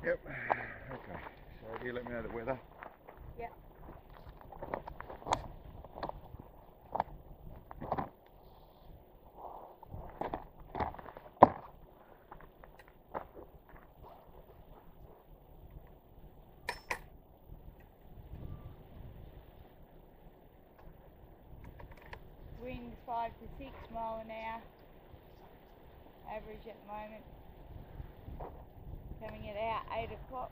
Yep. Okay. So you let me know the weather. Yep. Winds 5 to 6 mile an hour. Average at the moment. Coming at about 8 o'clock.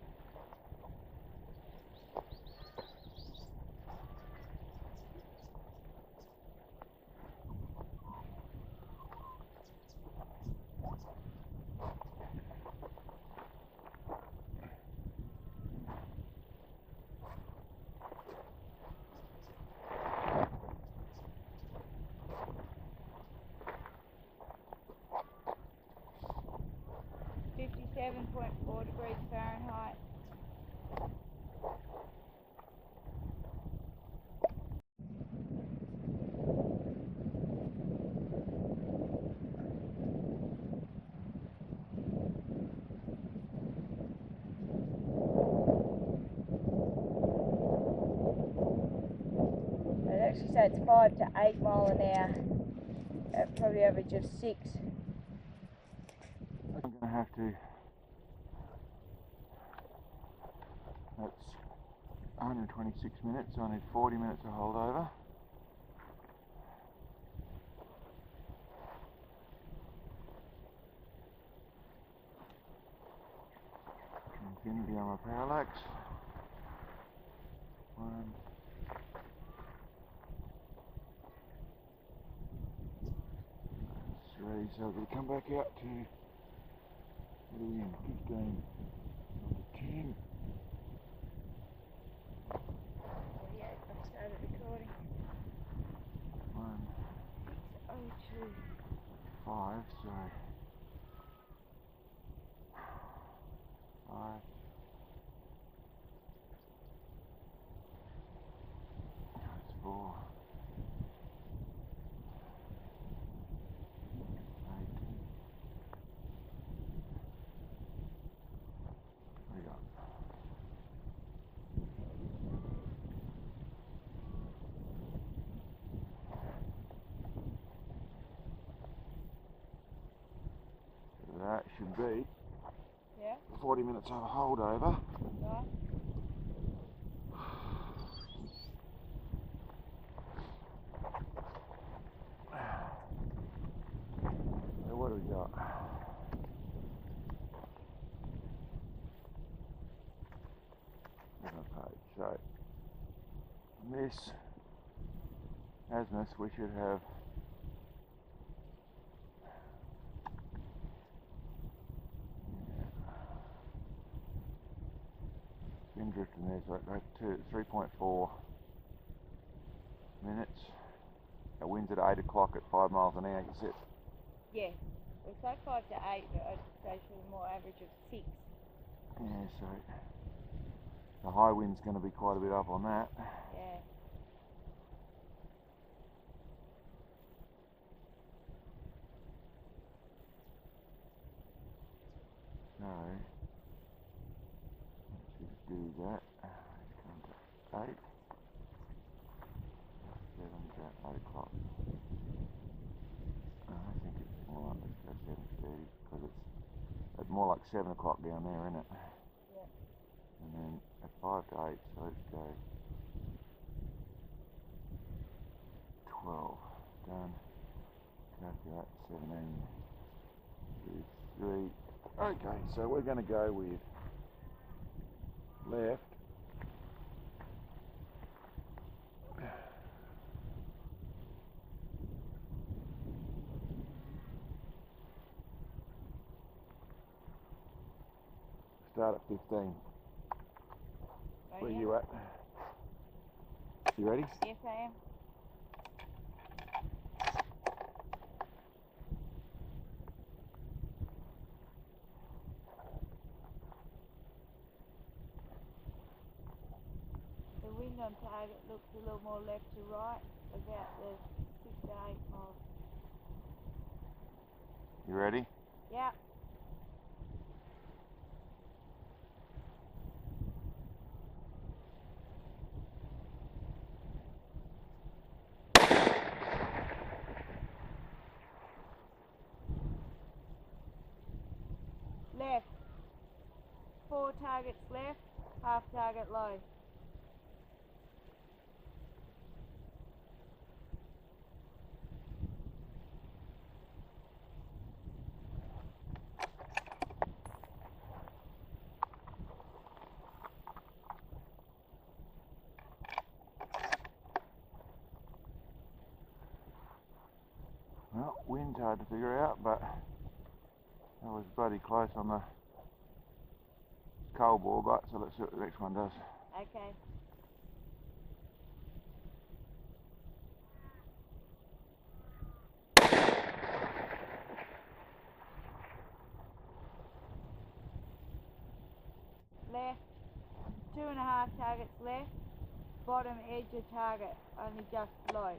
.4 degrees Fahrenheit. I'd actually say it's 5 to 8 mile an hour. Probably average of 6. I'm going to have to. That's 126 minutes, so I need 40 minutes to hold over. Infinity on my parallax. 1, 3, so I've got to come back out to 15, 10. Yeah, I started recording. 1, 6:02. 5, so 5. That's 4. 8. What do you got? That should be 40 minutes of a holdover. Right. So what do we got? So this azimuth we should have been drifting there, so that's 3.4 minutes. It winds at 8 o'clock at 5 miles an hour, you said? Yeah. It's like 5 to 8, but I'd say for a more average of 6. Yeah, so the high wind's going to be quite a bit up on that. Yeah. So let's just do that. Come to 8. 7 to 8 o'clock. I think it's more like, let's go 7:30, because it's more like 7 o'clock down there, isn't it? Yeah. And then at 5 to 8, so let's go 12. Done. Calculate 17. 2, 3. Okay, so we're going to go with left. Start at 15. Where are you at? You ready? Yes, I am. The wind on target looks a little more left to right, about the 6 to 8 miles. You ready? Yeah. targets left, half target low. Well, wind's hard to figure out, but that was bloody close on the coal bore gut, so let's see what the next one does. Okay. Left, 2.5 targets left, bottom edge of target, only just low.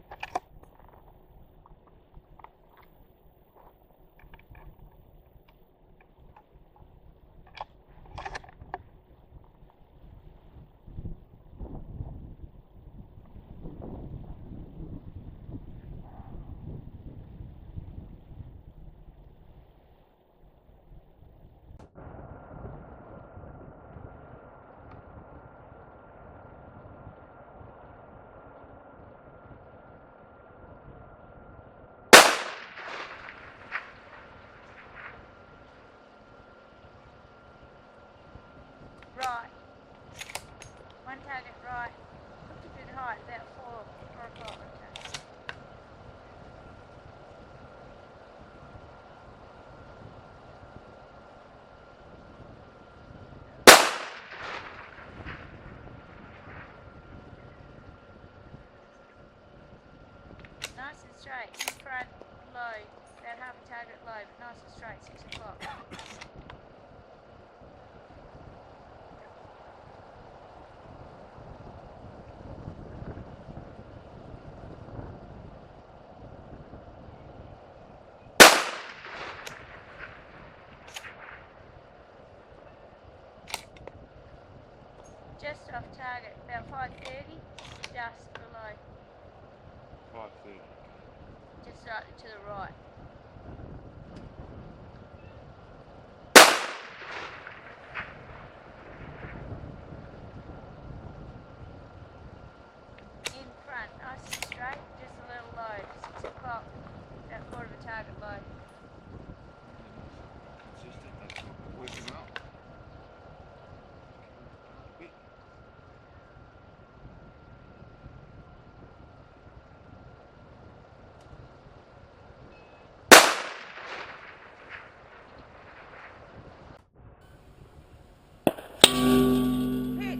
Right, one target right, looked a bit high, about 4 o'clock. Nice and straight, in front, low, about half a target low, but nice and straight, 6 o'clock. Just off target, about 5:30, just below. 5:30. Just slightly to the right. In front, nice and straight, just a little low, 6 o'clock, about quarter of a target low. Consistent, that's working well. Hit!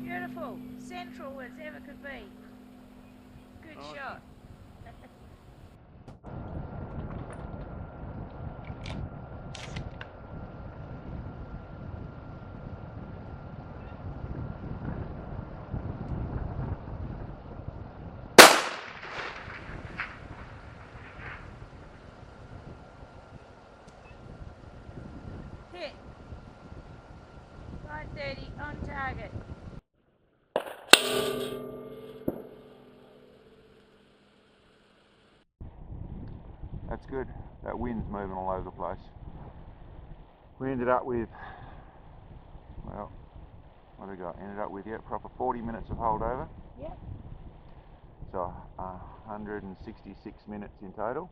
Beautiful, central as ever could be. Good shot. Hit. 5:30 on target. That's good. That wind's moving all over the place. We ended up with, well, what do we got? Ended up with, yeah, proper 40 minutes of holdover. Yep. So 166 minutes in total.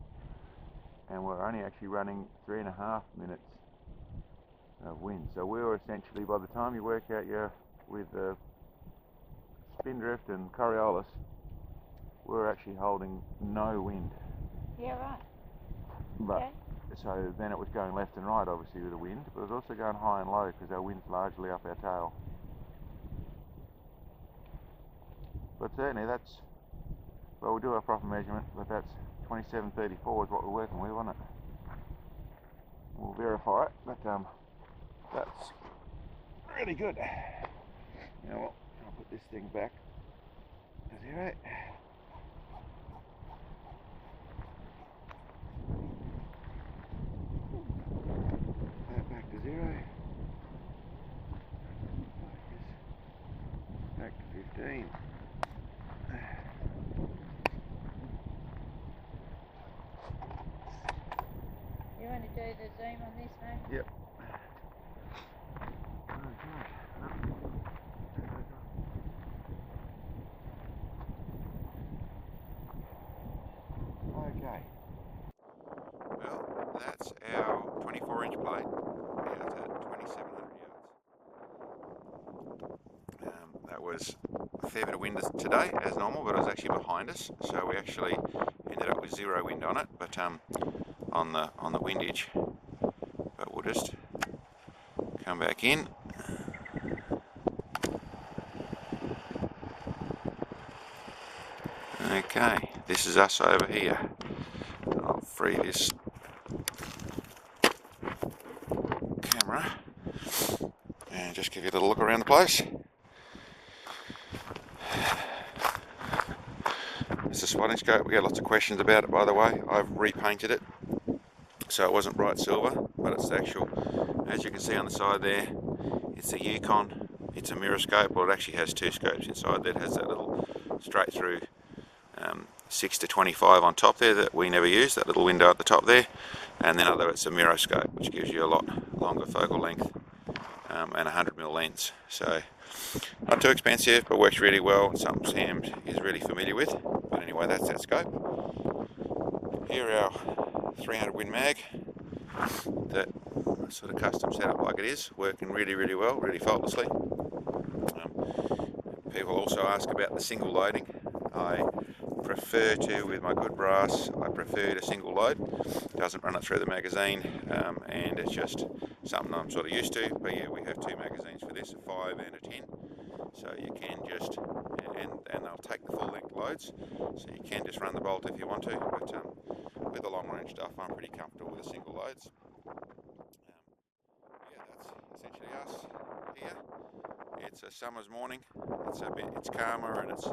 And we're only actually running 3.5 minutes of wind. So we were essentially, by the time you work out with the spindrift and corriolis, we're actually holding no wind. Yeah, right. But Okay. so then it was going left and right, obviously, with the wind, but it was also going high and low because our wind's largely up our tail. But certainly that's, well, we'll do a proper measurement, but that's 2734 is what we're working with, wasn't it? We'll verify it, but that's really good. Now, well, I'll put this thing back to 0. That back to 0. Back to 15. You want to do the zoom on this, mate? Yep. Okay. Okay. Well, that's our 24-inch blade. Out at 2700 yards. That was a fair bit of wind today, as normal, but it was actually behind us, so we actually ended up with 0 wind on it, but on the windage. But we'll just come back in. Okay, this is us over here. I'll free this camera and just give you a little look around the place. It's a swatting scope. We get lots of questions about it, by the way. I've repainted it so it wasn't bright silver, but it's the actual, as you can see on the side there, it's a Yukon. It's a mirror scope. Well, it actually has 2 scopes inside. That has that little straight through 6 to 25 on top there that we never use, that little window at the top there, and then it's a mirror scope, which gives you a lot longer focal length and 100mm lens. So not too expensive, but works really well. Something Sam is really familiar with. But anyway, that's that scope. Here our 300 Win Mag, that sort of custom setup like it is, working really, really well, really faultlessly. People also ask about the single loading. I prefer to, with my good brass, I prefer to single load. It doesn't run it through the magazine, and it's just something I'm sort of used to. But yeah, we have 2 magazines for this, a 5 and a 10. So you can just, and they'll take the full length loads, so you can just run the bolt if you want to. But with the long range stuff, I'm pretty comfortable with the single loads. Yeah, that's essentially us here. It's a summer's morning. It's calmer, and it's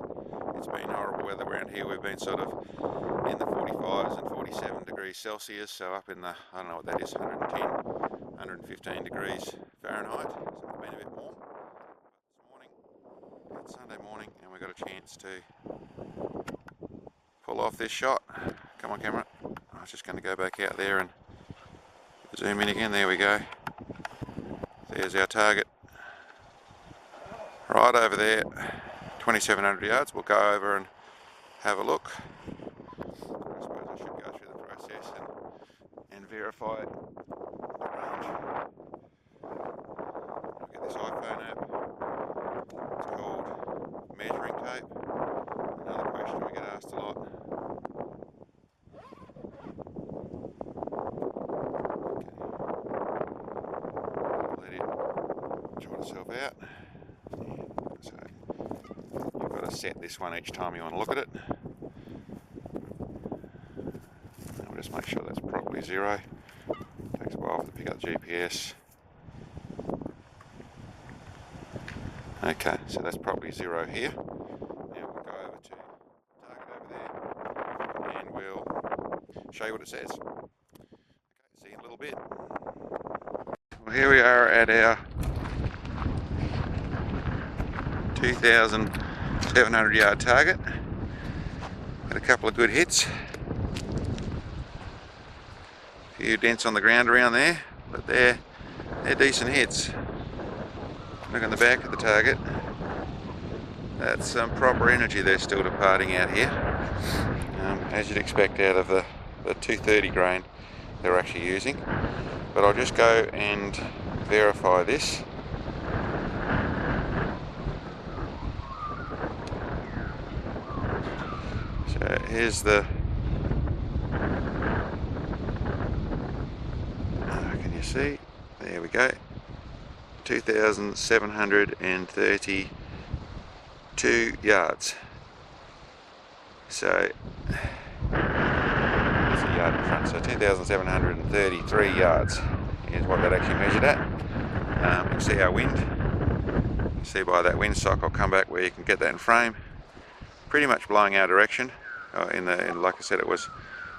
been horrible weather around here. We've been sort of in the 45s and 47 degrees Celsius, so up in the, I don't know what that is, 110, 115 degrees Fahrenheit. So it's been a bit warm. This morning, it's Sunday morning, and we've got a chance to pull off this shot. Come on, camera. I was just going to go back out there and zoom in again. There we go. There's our target. Right over there, 2700 yards. We'll go over and have a look. I suppose I should go through the process and verify the range. I'll get this iPhone app. It's called measuring tape. Another question we get asked a lot. Okay. Let it sort itself out. So you've got to set this one each time you want to look at it. And we'll just make sure that's properly 0. Takes a while to pick up GPS. Okay, so that's probably 0 here. Now we'll go over to target over there, and we'll show you what it says. Okay, see you in a little bit. Well, here we are at our 2,700 yard target. Had a couple of good hits. A few dents on the ground around there, but they're decent hits. Look on the back of the target. That's some proper energy they're still departing out here. As you'd expect out of the 230 grain they're actually using. But I'll just go and verify this. Here's the, can you see? There we go. 2,732 yards. So that's a yard in front. So 2,733 yards is what that actually measured at. You can see our wind. You see by that windsock, I'll come back where you can get that in frame. Pretty much blowing our direction. Like I said, it was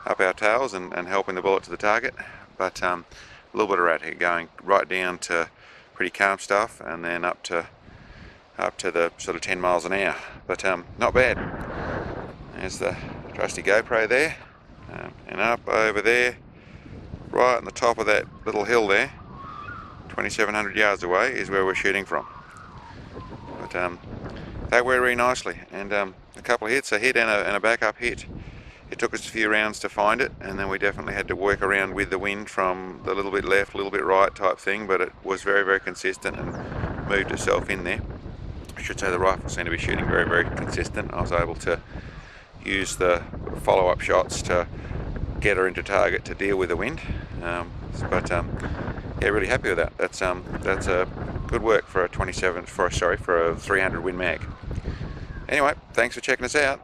up our tails and helping the bullet to the target, but a little bit of rat here, going right down to pretty calm stuff, and then up to the sort of 10 miles an hour. But not bad. There's the trusty GoPro there, and up over there, right on the top of that little hill there, 2,700 yards away is where we're shooting from. But that worked really nicely, and a couple of hits, a hit and a backup hit. It took us a few rounds to find it, and then we definitely had to work around with the wind from the little bit left, little bit right type thing, but it was very, very consistent and moved itself in there. I should say the rifle seemed to be shooting very, very consistent. I was able to use the follow-up shots to get her into target to deal with the wind. Yeah, really happy with that. That's a good work for a 300 Win mag. Anyway, thanks for checking us out.